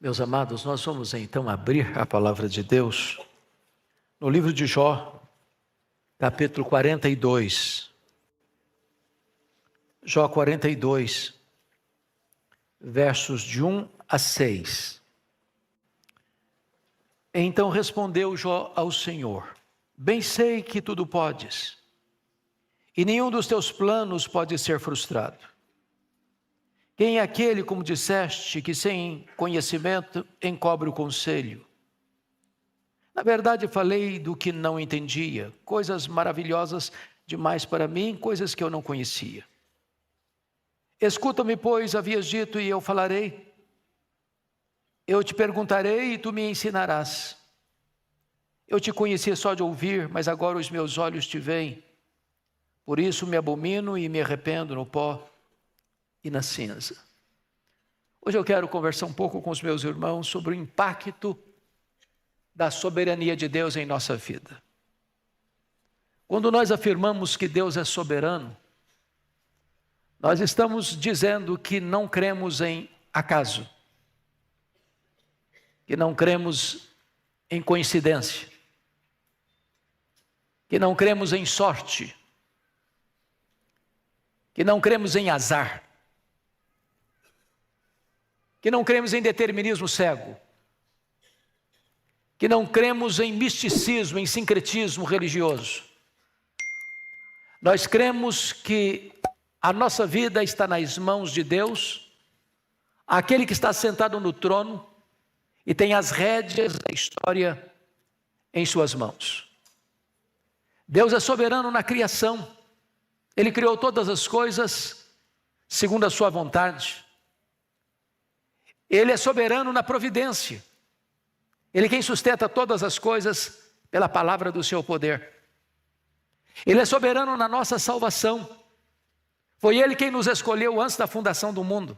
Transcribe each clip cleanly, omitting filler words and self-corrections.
Meus amados, nós vamos então abrir a palavra de Deus no livro de Jó, capítulo 42. Jó 42, versos de 1 a 6. Então respondeu Jó ao Senhor: bem sei que tudo podes, e nenhum dos teus planos pode ser frustrado. Quem é aquele, como disseste, que sem conhecimento encobre o conselho? Na verdade, falei do que não entendia, coisas maravilhosas demais para mim, coisas que eu não conhecia. Escuta-me, pois, havias dito, e eu falarei. Eu te perguntarei e tu me ensinarás. Eu te conhecia só de ouvir, mas agora os meus olhos te veem. Por isso me abomino e me arrependo no pó e na cinza. Hoje eu quero conversar um pouco com os meus irmãos sobre o impacto da soberania de Deus em nossa vida. Quando nós afirmamos que Deus é soberano, nós estamos dizendo que não cremos em acaso, que não cremos em coincidência, que não cremos em sorte, que não cremos em azar, que não cremos em determinismo cego, que não cremos em misticismo, em sincretismo religioso. Nós cremos que a nossa vida está nas mãos de Deus, aquele que está sentado no trono e tem as rédeas da história em suas mãos. Deus é soberano na criação. Ele criou todas as coisas segundo a sua vontade. Ele é soberano na providência. Ele é quem sustenta todas as coisas pela palavra do seu poder. Ele é soberano na nossa salvação. Foi Ele quem nos escolheu antes da fundação do mundo.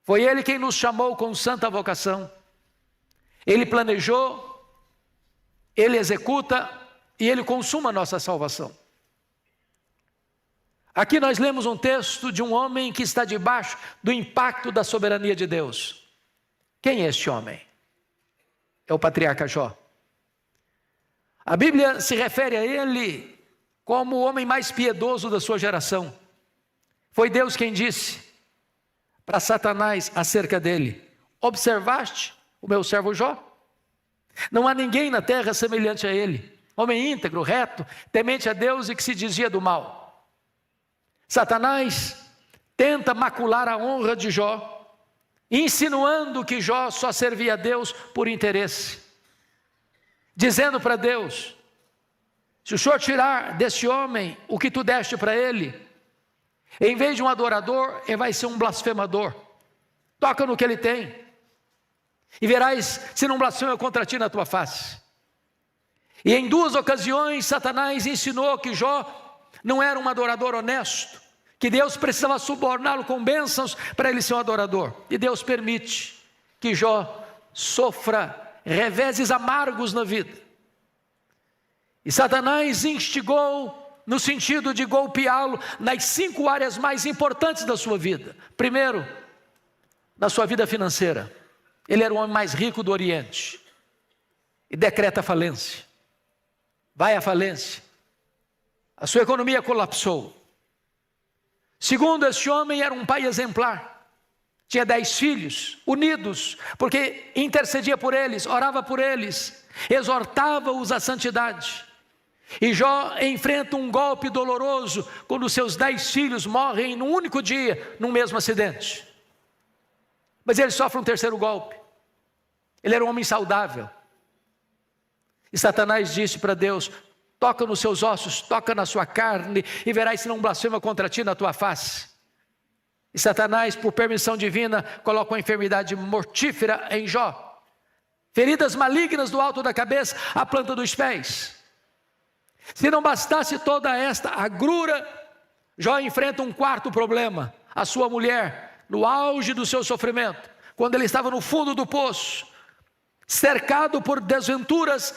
Foi Ele quem nos chamou com santa vocação. Ele planejou, Ele executa e Ele consuma a nossa salvação. Aqui nós lemos um texto de um homem que está debaixo do impacto da soberania de Deus. Quem é este homem? É o patriarca Jó. A Bíblia se refere a ele como o homem mais piedoso da sua geração. Foi Deus quem disse para Satanás acerca dele: observaste o meu servo Jó? Não há ninguém na terra semelhante a ele, homem íntegro, reto, temente a Deus e que se desvia do mal. Satanás tenta macular a honra de Jó, insinuando que Jó só servia a Deus por interesse, dizendo para Deus: se o Senhor tirar desse homem o que tu deste para ele, em vez de um adorador, ele vai ser um blasfemador. Toca no que ele tem, e verás se não blasfema contra ti na tua face. E em duas ocasiões, Satanás ensinou que Jó não era um adorador honesto, que Deus precisava suborná-lo com bênçãos para ele ser um adorador. E Deus permite que Jó sofra reveses amargos na vida. E Satanás instigou no sentido de golpeá-lo nas 5 áreas mais importantes da sua vida. Primeiro, na sua vida financeira. Ele era o homem mais rico do Oriente e decreta a falência. Vai à falência. A sua economia colapsou. Segundo, este homem era um pai exemplar. Tinha 10 filhos, unidos, porque intercedia por eles, orava por eles, exortava-os à santidade. E Jó enfrenta um golpe doloroso quando seus 10 filhos morrem num único dia, num mesmo acidente. Mas ele sofre um terceiro golpe. Ele era um homem saudável. E Satanás disse para Deus: toca nos seus ossos, toca na sua carne, e verás se não blasfema contra ti na tua face. E Satanás, por permissão divina, coloca uma enfermidade mortífera em Jó. Feridas malignas do alto da cabeça à planta dos pés. Se não bastasse toda esta agrura, Jó enfrenta um quarto problema. A sua mulher, no auge do seu sofrimento, quando ele estava no fundo do poço, cercado por desventuras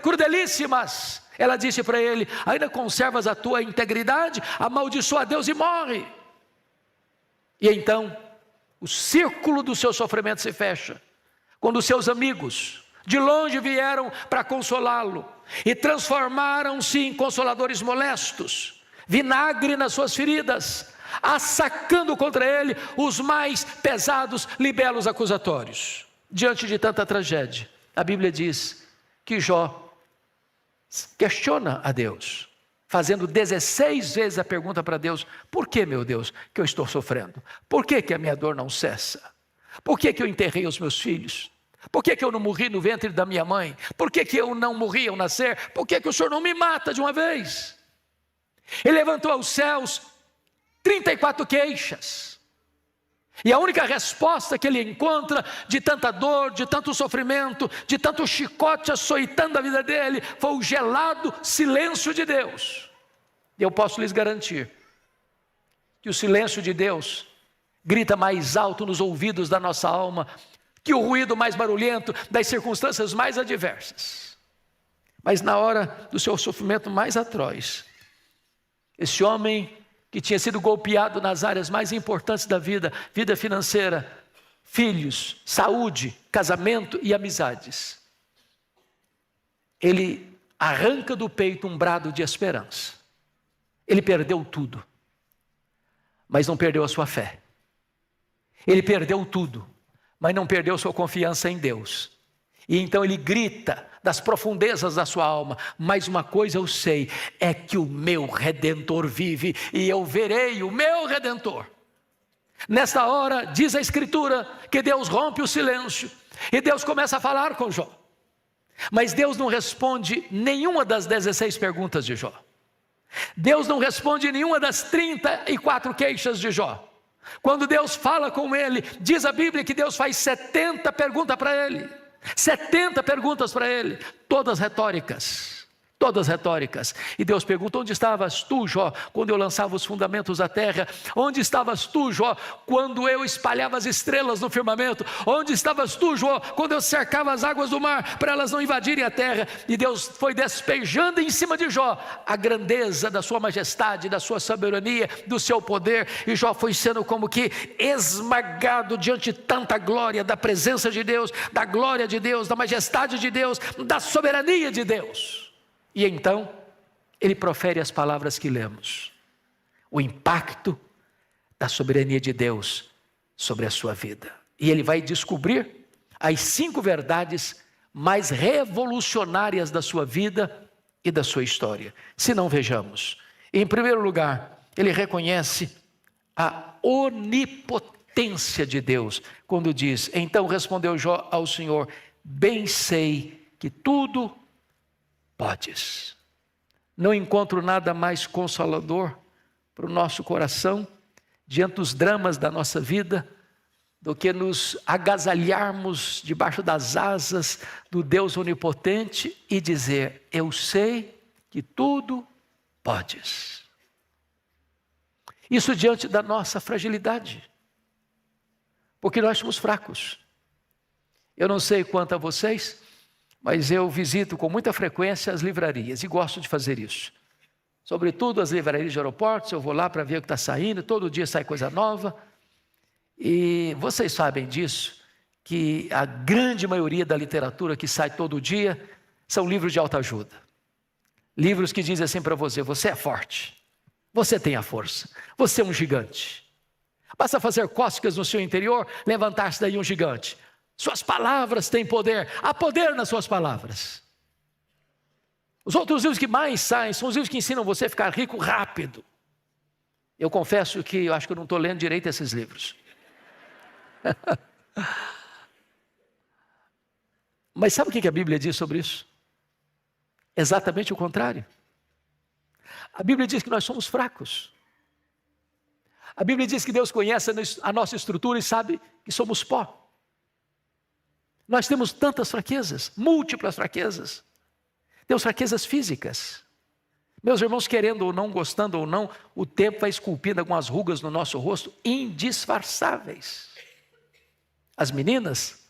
crudelíssimas, ela disse para ele: ainda conservas a tua integridade? Amaldiçoa a Deus e morre. E então o círculo do seu sofrimento se fecha, quando os seus amigos de longe vieram para consolá-lo e transformaram-se em consoladores molestos, vinagre nas suas feridas, assacando contra ele os mais pesados libelos acusatórios. Diante de tanta tragédia, a Bíblia diz que Jó questiona a Deus, fazendo 16 vezes a pergunta para Deus: por que, meu Deus, que eu estou sofrendo? Por que que a minha dor não cessa? Por que que eu enterrei os meus filhos? Por que que eu não morri no ventre da minha mãe? Por que que eu não morri ao nascer? Por que que o Senhor não me mata de uma vez? Ele levantou aos céus 34 queixas. E a única resposta que ele encontra de tanta dor, de tanto sofrimento, de tanto chicote açoitando a vida dele, foi o gelado silêncio de Deus. E eu posso lhes garantir que o silêncio de Deus grita mais alto nos ouvidos da nossa alma que o ruído mais barulhento das circunstâncias mais adversas. Mas na hora do seu sofrimento mais atroz, esse homem que tinha sido golpeado nas áreas mais importantes da vida, vida financeira, filhos, saúde, casamento e amizades, ele arranca do peito um brado de esperança. Ele perdeu tudo, mas não perdeu a sua fé. Ele perdeu tudo, mas não perdeu sua confiança em Deus. E então ele grita das profundezas da sua alma: mas uma coisa eu sei, é que o meu Redentor vive, e eu verei o meu Redentor. Nesta hora, diz a Escritura, que Deus rompe o silêncio, e Deus começa a falar com Jó. Mas Deus não responde nenhuma das 16 perguntas de Jó. Deus não responde nenhuma das 34 queixas de Jó. Quando Deus fala com ele, diz a Bíblia que Deus faz 70 perguntas para ele. 70 perguntas para ele, todas retóricas. Todas retóricas. E Deus pergunta: onde estavas tu, Jó, quando eu lançava os fundamentos da terra? Onde estavas tu, Jó, quando eu espalhava as estrelas no firmamento? Onde estavas tu, Jó, quando eu cercava as águas do mar para elas não invadirem a terra? E Deus foi despejando em cima de Jó a grandeza da sua majestade, da sua soberania, do seu poder. E Jó foi sendo como que esmagado diante de tanta glória da presença de Deus, da glória de Deus, da majestade de Deus, da soberania de Deus. E então, ele profere as palavras que lemos. O impacto da soberania de Deus sobre a sua vida. E ele vai descobrir as 5 verdades mais revolucionárias da sua vida e da sua história. Se não, vejamos. Em primeiro lugar, ele reconhece a onipotência de Deus, quando diz: então respondeu Jó ao Senhor: bem sei que tudo podes. Não encontro nada mais consolador para o nosso coração, diante dos dramas da nossa vida, do que nos agasalharmos debaixo das asas do Deus onipotente e dizer: eu sei que tudo podes. Isso diante da nossa fragilidade, porque nós somos fracos. Eu não sei quanto a vocês, mas eu visito com muita frequência as livrarias e gosto de fazer isso. Sobretudo as livrarias de aeroportos, eu vou lá para ver o que está saindo, todo dia sai coisa nova. E vocês sabem disso, que a grande maioria da literatura que sai todo dia são livros de autoajuda. Livros que dizem assim para você: você é forte, você tem a força, você é um gigante. Basta fazer cócegas no seu interior, levantar-se daí um gigante. Suas palavras têm poder, há poder nas suas palavras. Os outros livros que mais saem são os livros que ensinam você a ficar rico rápido. Eu confesso que eu acho que eu não estou lendo direito esses livros. Mas sabe o que a Bíblia diz sobre isso? Exatamente o contrário. A Bíblia diz que nós somos fracos. A Bíblia diz que Deus conhece a nossa estrutura e sabe que somos pó. Nós temos tantas fraquezas, múltiplas fraquezas. Temos fraquezas físicas. Meus irmãos, querendo ou não, gostando ou não, o tempo vai esculpindo algumas rugas no nosso rosto indisfarçáveis. As meninas,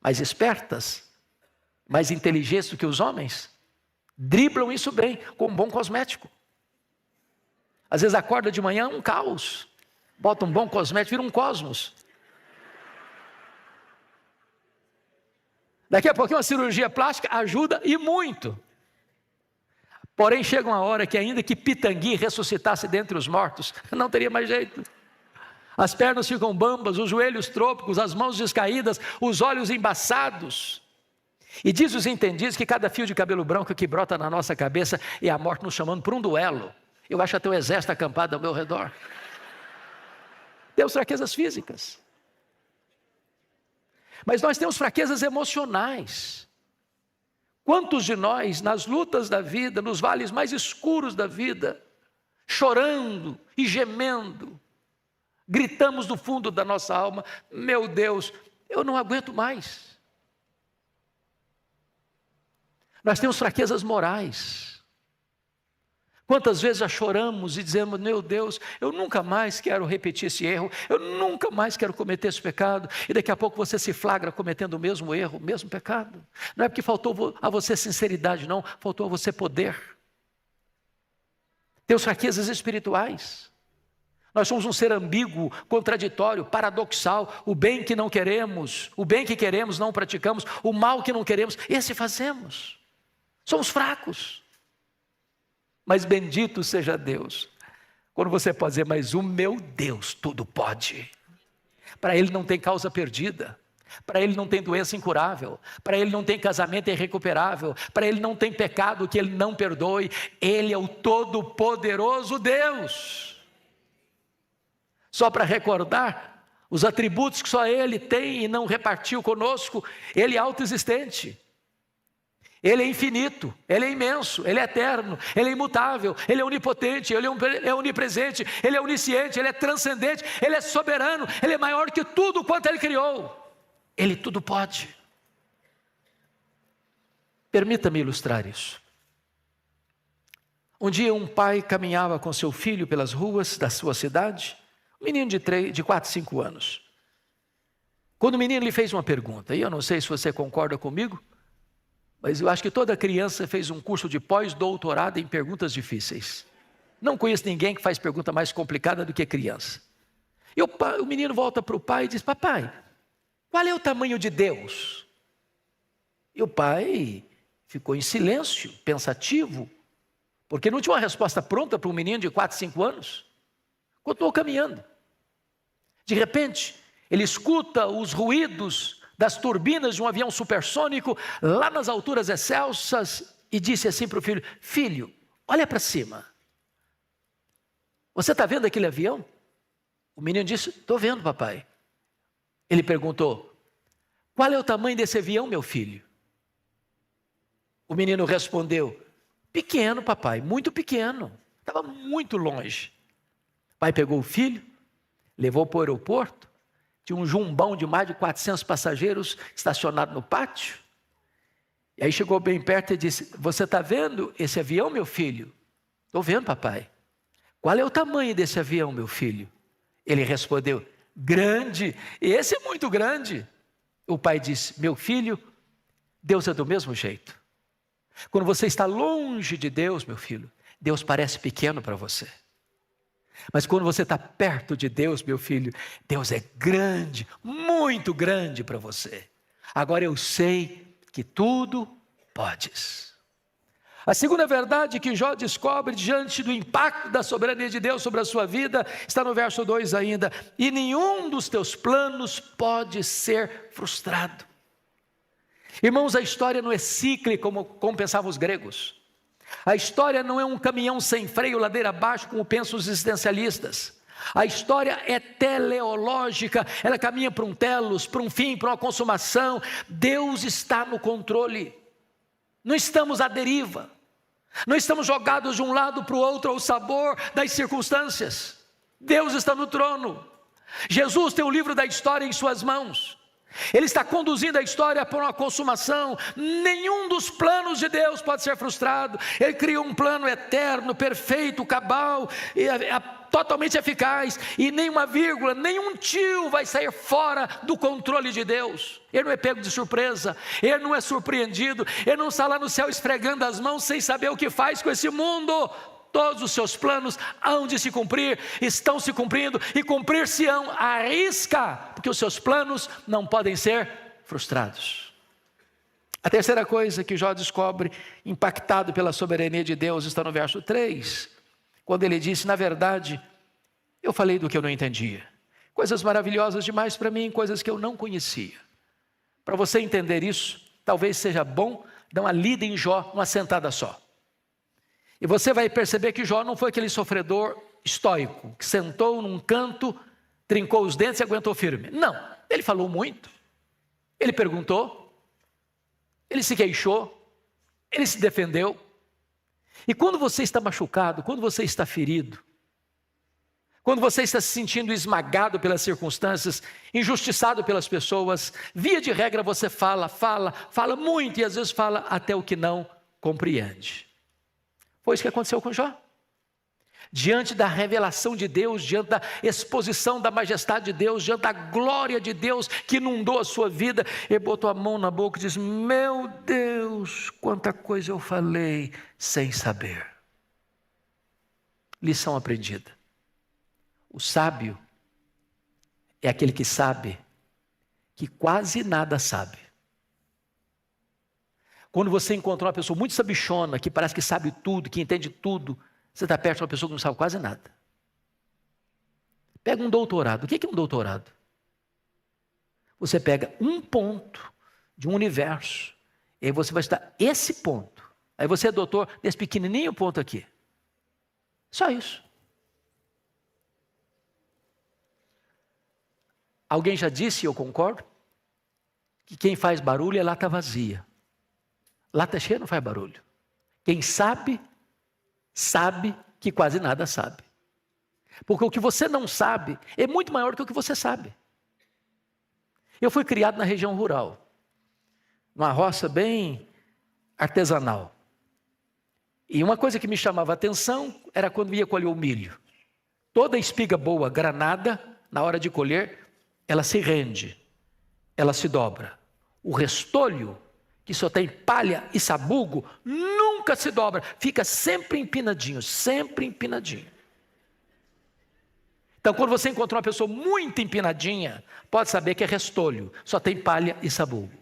mais espertas, mais inteligentes do que os homens, driblam isso bem com um bom cosmético. Às vezes acorda de manhã um caos, bota um bom cosmético, vira um cosmos. Daqui a pouquinho uma cirurgia plástica ajuda e muito. Porém chega uma hora que ainda que Pitangui ressuscitasse dentre os mortos, não teria mais jeito. As pernas ficam bambas, os joelhos trôpicos, as mãos descaídas, os olhos embaçados. E diz os entendidos que cada fio de cabelo branco que brota na nossa cabeça é a morte nos chamando por um duelo. Eu acho até o exército acampado ao meu redor. Temos fraquezas físicas. Mas nós temos fraquezas emocionais. Quantos de nós, nas lutas da vida, nos vales mais escuros da vida, chorando e gemendo, gritamos do fundo da nossa alma: meu Deus, eu não aguento mais. Nós temos fraquezas morais. Quantas vezes já choramos e dizemos: meu Deus, eu nunca mais quero repetir esse erro, eu nunca mais quero cometer esse pecado, e daqui a pouco você se flagra cometendo o mesmo erro, o mesmo pecado. Não é porque faltou a você sinceridade, não, faltou a você poder. Temos fraquezas espirituais. Nós somos um ser ambíguo, contraditório, paradoxal. O bem que não queremos, o bem que queremos não praticamos, o mal que não queremos, esse fazemos. Somos fracos. Mas bendito seja Deus, quando você pode dizer: mas o meu Deus tudo pode. Para Ele não tem causa perdida, para Ele não tem doença incurável, para Ele não tem casamento irrecuperável, para Ele não tem pecado que Ele não perdoe. Ele é o todo-poderoso Deus. Só para recordar os atributos que só Ele tem e não repartiu conosco: Ele é autoexistente. Ele é infinito, Ele é imenso, Ele é eterno, Ele é imutável, Ele é onipotente, Ele é onipresente, Ele é onisciente, Ele é transcendente, Ele é soberano, Ele é maior que tudo quanto Ele criou. Ele tudo pode. Permita-me ilustrar isso. Um dia um pai caminhava com seu filho pelas ruas da sua cidade, um menino de 4, 5 anos. Quando o menino lhe fez uma pergunta, e eu não sei se você concorda comigo, mas eu acho que toda criança fez um curso de pós-doutorado em perguntas difíceis. Não conheço ninguém que faz pergunta mais complicada do que criança. E o menino volta para o pai e diz: papai, qual é o tamanho de Deus? E o pai ficou em silêncio, pensativo, porque não tinha uma resposta pronta para um menino de 4, 5 anos. Continuou caminhando. De repente, ele escuta os ruídos das turbinas de um avião supersônico lá nas alturas excelsas e disse assim para o filho: filho, olha para cima. Você está vendo aquele avião? O menino disse: estou vendo, papai. Ele perguntou: qual é o tamanho desse avião, meu filho? O menino respondeu: pequeno, papai, muito pequeno. Estava muito longe. O pai pegou o filho, levou para o aeroporto. Tinha um jumbão de mais de 400 passageiros estacionado no pátio. E aí chegou bem perto e disse: você está vendo esse avião, meu filho? Estou vendo, papai. Qual é o tamanho desse avião, meu filho? Ele respondeu: grande, esse é muito grande. O pai disse: meu filho, Deus é do mesmo jeito. Quando você está longe de Deus, meu filho, Deus parece pequeno para você. Mas quando você está perto de Deus, meu filho, Deus é grande, muito grande para você. Agora eu sei que tudo podes. A segunda verdade que Jó descobre diante do impacto da soberania de Deus sobre a sua vida está no verso 2 ainda: e nenhum dos teus planos pode ser frustrado. Irmãos, a história não é cíclica como pensavam os gregos. A história não é um caminhão sem freio, ladeira abaixo, como pensam os existencialistas. A história é teleológica, ela caminha para um telos, para um fim, para uma consumação. Deus está no controle. Não estamos à deriva. Não estamos jogados de um lado para o outro ao sabor das circunstâncias. Deus está no trono. Jesus tem o livro da história em suas mãos. Ele está conduzindo a história para uma consumação. Nenhum dos planos de Deus pode ser frustrado. Ele criou um plano eterno, perfeito, cabal, totalmente eficaz, e nenhuma vírgula, nenhum tio vai sair fora do controle de Deus. Ele não é pego de surpresa, ele não é surpreendido, ele não está lá no céu esfregando as mãos sem saber o que faz com esse mundo. Todos os seus planos hão de se cumprir, estão se cumprindo e cumprir-se-ão à risca, porque os seus planos não podem ser frustrados. A terceira coisa que Jó descobre, impactado pela soberania de Deus, está no verso 3, quando ele disse: na verdade, eu falei do que eu não entendia. Coisas maravilhosas demais para mim, coisas que eu não conhecia. Para você entender isso, talvez seja bom dar uma lida em Jó, uma sentada só. E você vai perceber que Jó não foi aquele sofredor estoico, que sentou num canto, trincou os dentes e aguentou firme. Não, ele falou muito, ele perguntou, ele se queixou, ele se defendeu. E quando você está machucado, quando você está ferido, quando você está se sentindo esmagado pelas circunstâncias, injustiçado pelas pessoas, via de regra você fala muito e às vezes fala até o que não compreende. Foi isso que aconteceu com Jó. Diante da revelação de Deus, diante da exposição da majestade de Deus, diante da glória de Deus que inundou a sua vida, ele botou a mão na boca e disse: meu Deus, quanta coisa eu falei sem saber. Lição aprendida. O sábio é aquele que sabe que quase nada sabe. Quando você encontra uma pessoa muito sabichona, que parece que sabe tudo, que entende tudo, você está perto de uma pessoa que não sabe quase nada. Pega um doutorado. O que é um doutorado? Você pega um ponto de um universo, e aí você vai estudar esse ponto. Aí você é doutor desse pequenininho ponto aqui. Só isso. Alguém já disse, e eu concordo, que quem faz barulho é lata vazia. Lata cheia não faz barulho. Quem sabe que quase nada sabe. Porque o que você não sabe é muito maior que o que você sabe. Eu fui criado na região rural, numa roça bem artesanal. E uma coisa que me chamava a atenção era quando ia colher o milho. Toda espiga boa, granada, na hora de colher, ela se rende, ela se dobra. O restolho, que só tem palha e sabugo, nunca se dobra, fica sempre empinadinho, sempre empinadinho. Então, quando você encontra uma pessoa muito empinadinha, pode saber que é restolho, só tem palha e sabugo.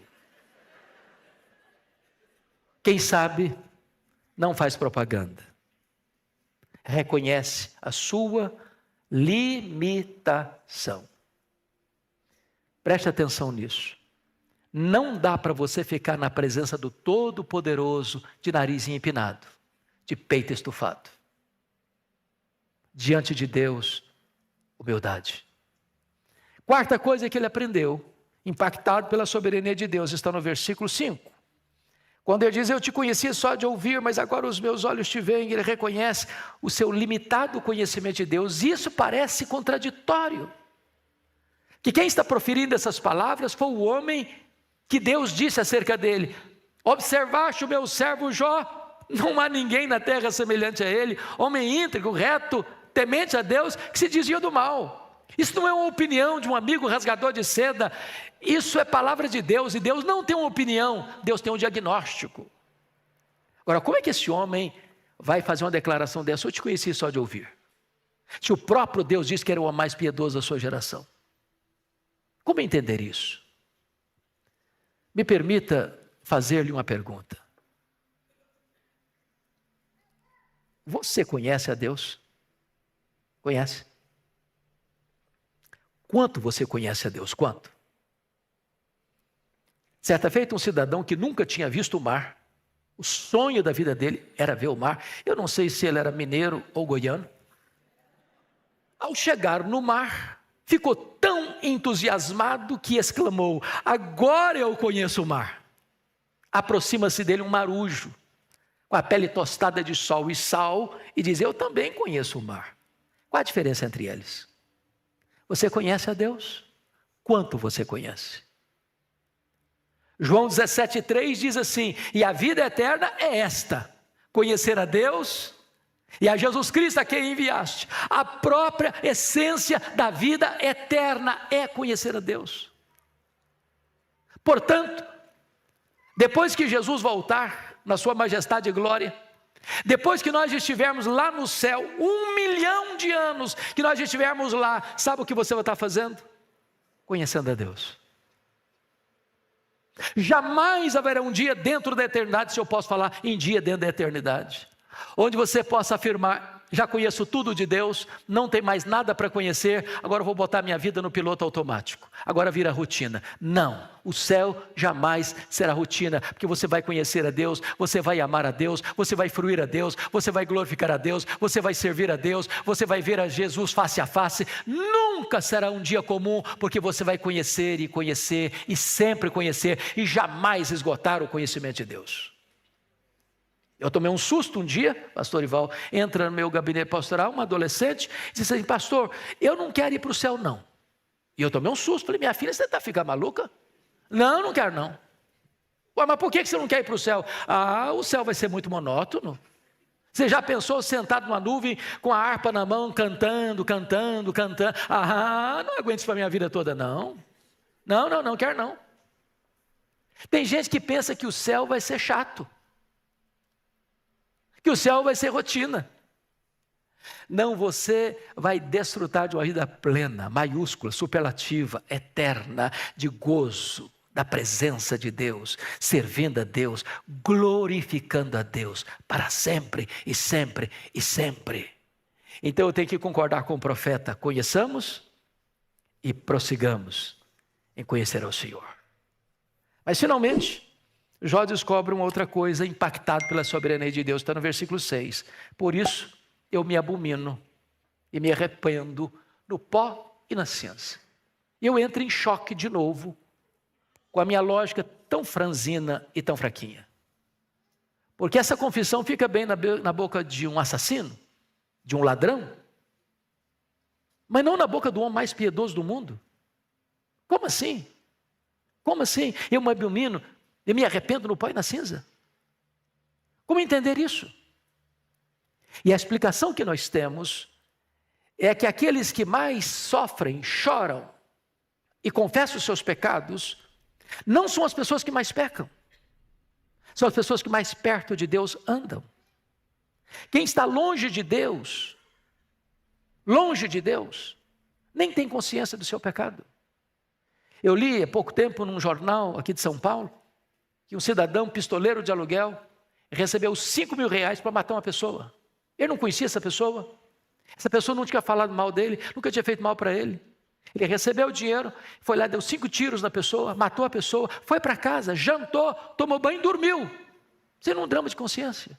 Quem sabe, não faz propaganda. Reconhece a sua limitação. Preste atenção nisso. Não dá para você ficar na presença do Todo-Poderoso de nariz empinado, de peito estufado. Diante de Deus, humildade. Quarta coisa que ele aprendeu, impactado pela soberania de Deus, está no versículo 5. Quando ele diz: eu te conhecia só de ouvir, mas agora os meus olhos te veem, ele reconhece o seu limitado conhecimento de Deus. Isso parece contraditório. Que quem está proferindo essas palavras foi o homem que Deus disse acerca dele: observaste o meu servo Jó, não há ninguém na terra semelhante a ele, homem íntegro, reto, temente a Deus, que se desvia do mal. Isso não é uma opinião de um amigo rasgador de seda, isso é palavra de Deus, e Deus não tem uma opinião, Deus tem um diagnóstico. Agora, como é que esse homem vai fazer uma declaração dessa? Eu te conheci só de ouvir. Se o próprio Deus disse que era o mais piedoso da sua geração. Como entender isso? Me permita fazer-lhe uma pergunta. Você conhece a Deus? Conhece? Quanto você conhece a Deus? Quanto? Certa feita, um cidadão que nunca tinha visto o mar, o sonho da vida dele era ver o mar. Eu não sei se ele era mineiro ou goiano. Ao chegar no mar, ficou tão entusiasmado que exclamou: agora eu conheço o mar. Aproxima-se dele um marujo, com a pele tostada de sol e sal, e diz: eu também conheço o mar. Qual a diferença entre eles? Você conhece a Deus? Quanto você conhece? João 17,3 diz assim: e a vida eterna é esta, conhecer a Deus e a Jesus Cristo a quem enviaste. A própria essência da vida eterna é conhecer a Deus. Portanto, depois que Jesus voltar na sua majestade e glória, depois que nós estivermos lá no céu, 1 milhão de anos que nós estivermos lá, sabe o que você vai estar fazendo? Conhecendo a Deus. Jamais haverá um dia dentro da eternidade, se eu posso falar em dia dentro da eternidade, onde você possa afirmar: já conheço tudo de Deus, não tem mais nada para conhecer, agora eu vou botar minha vida no piloto automático, agora vira rotina. Não, o céu jamais será rotina, porque você vai conhecer a Deus, você vai amar a Deus, você vai fruir a Deus, você vai glorificar a Deus, você vai servir a Deus, você vai ver a Jesus face a face. Nunca será um dia comum, porque você vai conhecer e conhecer e sempre conhecer e jamais esgotar o conhecimento de Deus. Eu tomei um susto um dia, pastor Ival, entra no meu gabinete pastoral, uma adolescente, disse assim: pastor, eu não quero ir para o céu não. E eu tomei um susto, falei: minha filha, você está ficando maluca? Não, não quero não. Ué, mas por que você não quer ir para o céu? Ah, o céu vai ser muito monótono. Você já pensou sentado numa nuvem, com a harpa na mão, cantando, cantando, cantando? Ah, não aguento isso para a minha vida toda não. Não quero não. Tem gente que pensa que o céu vai ser chato, que o céu vai ser rotina. Não, você vai desfrutar de uma vida plena, maiúscula, superlativa, eterna, de gozo, da presença de Deus, servindo a Deus, glorificando a Deus, para sempre e sempre e sempre. Então eu tenho que concordar com o profeta: conheçamos e prossigamos em conhecer ao Senhor. Mas finalmente, Jó descobre uma outra coisa, impactado pela soberania de Deus, está no versículo 6. Por isso eu me abomino e me arrependo no pó e na cinza. E eu entro em choque de novo com a minha lógica tão franzina e tão fraquinha. Porque essa confissão fica bem na boca de um assassino, de um ladrão, mas não na boca do homem mais piedoso do mundo. Como assim? Como assim? Eu me abomino e me arrependo no pó e na cinza? Como entender isso? E a explicação que nós temos é que aqueles que mais sofrem, choram e confessam os seus pecados, não são as pessoas que mais pecam, são as pessoas que mais perto de Deus andam. Quem está longe de Deus, nem tem consciência do seu pecado. Eu li há pouco tempo num jornal aqui de São Paulo, que um cidadão pistoleiro de aluguel recebeu 5 mil reais para matar uma pessoa. Ele não conhecia essa pessoa não tinha falado mal dele, nunca tinha feito mal para ele. Ele recebeu o dinheiro, foi lá, deu 5 tiros na pessoa, matou a pessoa, foi para casa, jantou, tomou banho e dormiu. Sendo um drama de consciência.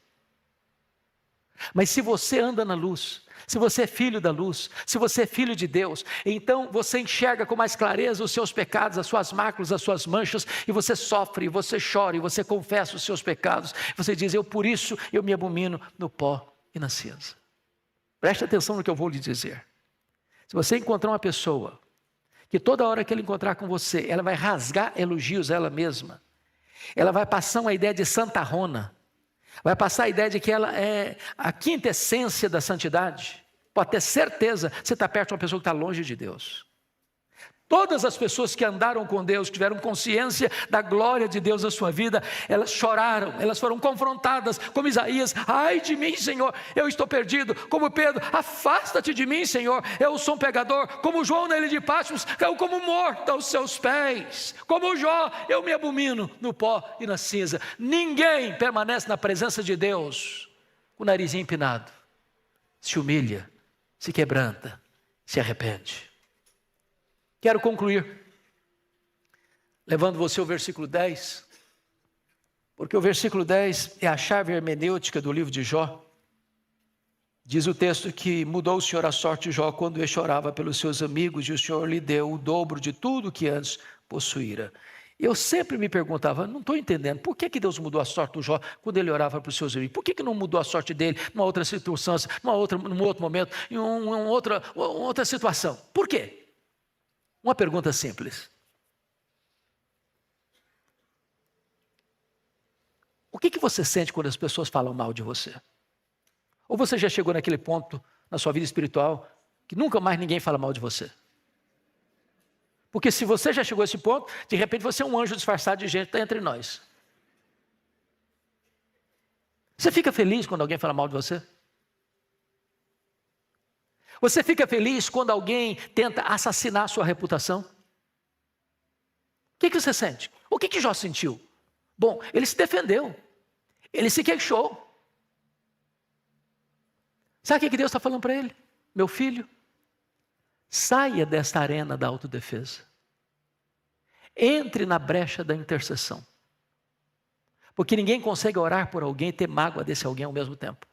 Mas se você anda na luz, se você é filho da luz, se você é filho de Deus, então você enxerga com mais clareza os seus pecados, as suas máculas, as suas manchas, e você sofre, e você chora, e você confessa os seus pecados. Você diz: por isso eu me abomino no pó e na cinza. Preste atenção no que eu vou lhe dizer. Se você encontrar uma pessoa que toda hora que ela encontrar com você, ela vai rasgar elogios a ela mesma, ela vai passar uma ideia de santarrona, vai passar a ideia de que ela é a quinta essência da santidade, pode ter certeza, você está perto de uma pessoa que está longe de Deus. Todas as pessoas que andaram com Deus, tiveram consciência da glória de Deus na sua vida, elas choraram, elas foram confrontadas, como Isaías: ai de mim, Senhor, eu estou perdido. Como Pedro: afasta-te de mim, Senhor, eu sou um pecador. Como João na ilha de Patmos, caiu como morto aos seus pés. Como Jó, eu me abomino no pó e na cinza. Ninguém permanece na presença de Deus com o narizinho empinado. Se humilha, se quebranta, se arrepende. Quero concluir levando você ao versículo 10, porque o versículo 10 é a chave hermenêutica do livro de Jó. Diz o texto que mudou o Senhor a sorte de Jó quando ele chorava pelos seus amigos, e o Senhor lhe deu o dobro de tudo que antes possuíra. Eu sempre me perguntava, não estou entendendo, por que Deus mudou a sorte do Jó quando ele orava para os seus amigos? Por que não mudou a sorte dele numa outra circunstância, num outro momento, em uma outra situação? Por quê? Uma pergunta simples. O que você sente quando as pessoas falam mal de você? Ou você já chegou naquele ponto na sua vida espiritual que nunca mais ninguém fala mal de você? Porque se você já chegou a esse ponto, de repente você é um anjo disfarçado de gente que está entre nós. Você fica feliz quando alguém fala mal de você? Você fica feliz quando alguém tenta assassinar a sua reputação? O que você sente? O O que Jó sentiu? Bom, ele se defendeu. Ele se queixou. Sabe o que Deus está falando para ele? Meu filho, saia desta arena da autodefesa. Entre na brecha da intercessão. Porque ninguém consegue orar por alguém e ter mágoa desse alguém ao mesmo tempo.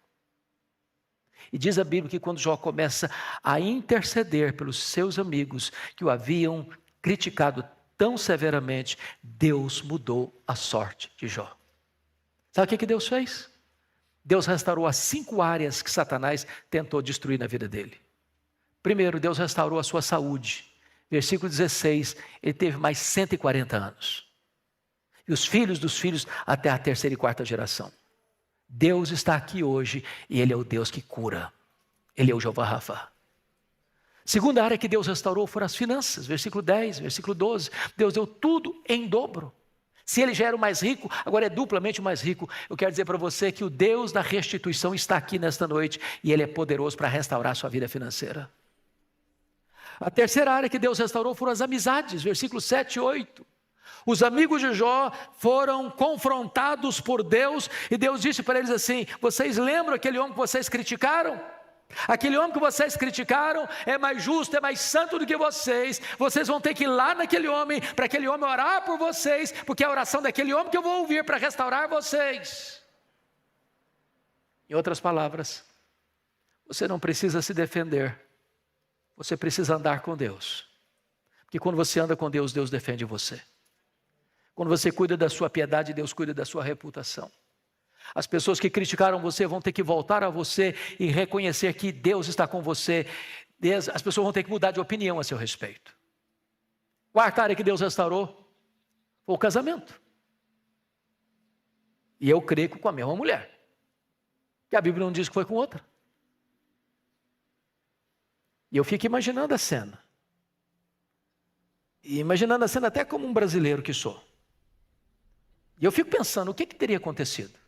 E diz a Bíblia que quando Jó começa a interceder pelos seus amigos que o haviam criticado tão severamente, Deus mudou a sorte de Jó. Sabe o que Deus fez? Deus restaurou as 5 áreas que Satanás tentou destruir na vida dele. Primeiro, Deus restaurou a sua saúde. Versículo 16, ele teve mais 140 anos. E os filhos dos filhos até a 3ª e 4ª geração. Deus está aqui hoje e Ele é o Deus que cura. Ele é o Jeová Rafa. Segunda área que Deus restaurou foram as finanças. Versículo 10, versículo 12. Deus deu tudo em dobro. Se ele já era o mais rico, agora é duplamente o mais rico. Eu quero dizer para você que o Deus da restituição está aqui nesta noite e Ele é poderoso para restaurar a sua vida financeira. A terceira área que Deus restaurou foram as amizades, versículos 7 e 8. Os amigos de Jó foram confrontados por Deus e Deus disse para eles assim: vocês lembram aquele homem que vocês criticaram? Aquele homem que vocês criticaram é mais justo, é mais santo do que vocês. Vocês vão ter que ir lá naquele homem, para aquele homem orar por vocês, porque é a oração daquele homem que eu vou ouvir para restaurar vocês. Em outras palavras, você não precisa se defender, você precisa andar com Deus. Porque quando você anda com Deus, Deus defende você. Quando você cuida da sua piedade, Deus cuida da sua reputação. As pessoas que criticaram você vão ter que voltar a você e reconhecer que Deus está com você. As pessoas vão ter que mudar de opinião a seu respeito. Quarta área que Deus restaurou foi o casamento. E eu creio que com a mesma mulher. Que a Bíblia não diz que foi com outra. E eu fico imaginando a cena. E imaginando a cena até como um brasileiro que sou. E eu fico pensando, o que teria acontecido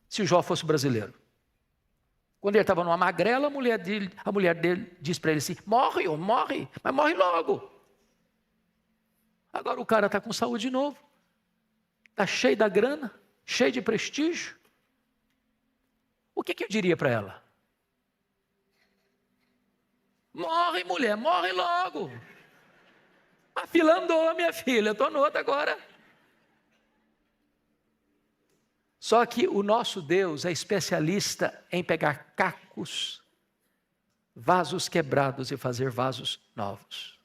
se o Jó fosse brasileiro? Quando ele estava numa magrela, a mulher dele disse para ele assim: morre, homem, morre, mas morre logo. Agora o cara está com saúde de novo, está cheio da grana, cheio de prestígio. O que eu diria para ela? Morre, mulher, morre logo. A fila andou, minha filha, eu estou no outro agora. Só que o nosso Deus é especialista em pegar cacos, vasos quebrados e fazer vasos novos.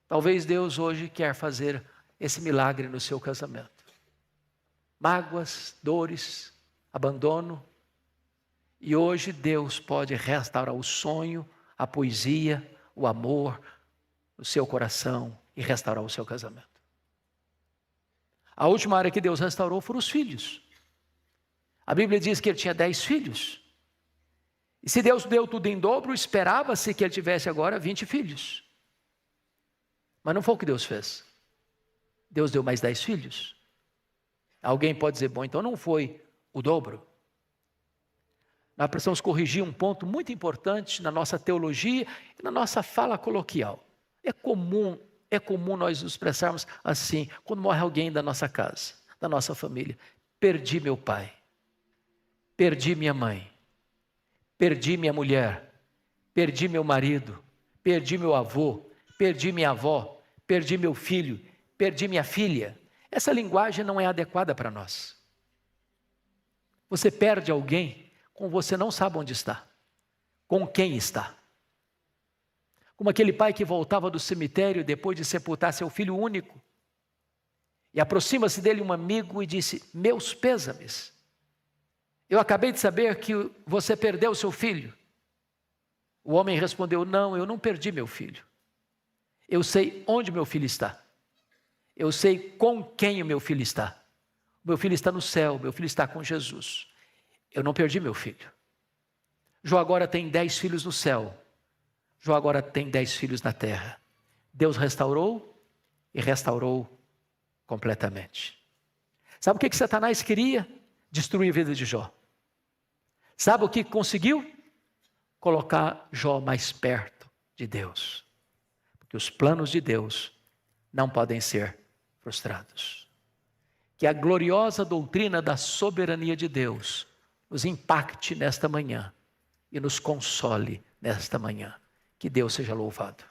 Talvez Deus hoje quer fazer esse milagre no seu casamento. Mágoas, dores, abandono. E hoje Deus pode restaurar o sonho, a poesia, o amor no seu coração e restaurar o seu casamento. A última área que Deus restaurou foram os filhos. A Bíblia diz que ele tinha 10 filhos. E se Deus deu tudo em dobro, esperava-se que ele tivesse agora 20 filhos. Mas não foi o que Deus fez. Deus deu mais 10 filhos. Alguém pode dizer, bom, então não foi o dobro. Nós precisamos corrigir um ponto muito importante na nossa teologia e na nossa fala coloquial. É comum nós nos expressarmos assim, quando morre alguém da nossa casa, da nossa família. Perdi meu pai, perdi minha mãe, perdi minha mulher, perdi meu marido, perdi meu avô, perdi minha avó, perdi meu filho, perdi minha filha. Essa linguagem não é adequada para nós. Você perde alguém com você não sabe onde está, com quem está. Como aquele pai que voltava do cemitério depois de sepultar seu filho único. E aproxima-se dele um amigo e disse: meus pêsames. Eu acabei de saber que você perdeu seu filho. O homem respondeu: não, eu não perdi meu filho. Eu sei onde meu filho está. Eu sei com quem o meu filho está. O meu filho está no céu, meu filho está com Jesus. Eu não perdi meu filho. Jó agora tem 10 filhos no céu. Jó agora tem 10 filhos na terra. Deus restaurou e restaurou completamente. Sabe o que Satanás queria? Destruir a vida de Jó. Sabe o que conseguiu? Colocar Jó mais perto de Deus. Porque os planos de Deus não podem ser prostrados. Que a gloriosa doutrina da soberania de Deus nos impacte nesta manhã e nos console nesta manhã. Que Deus seja louvado.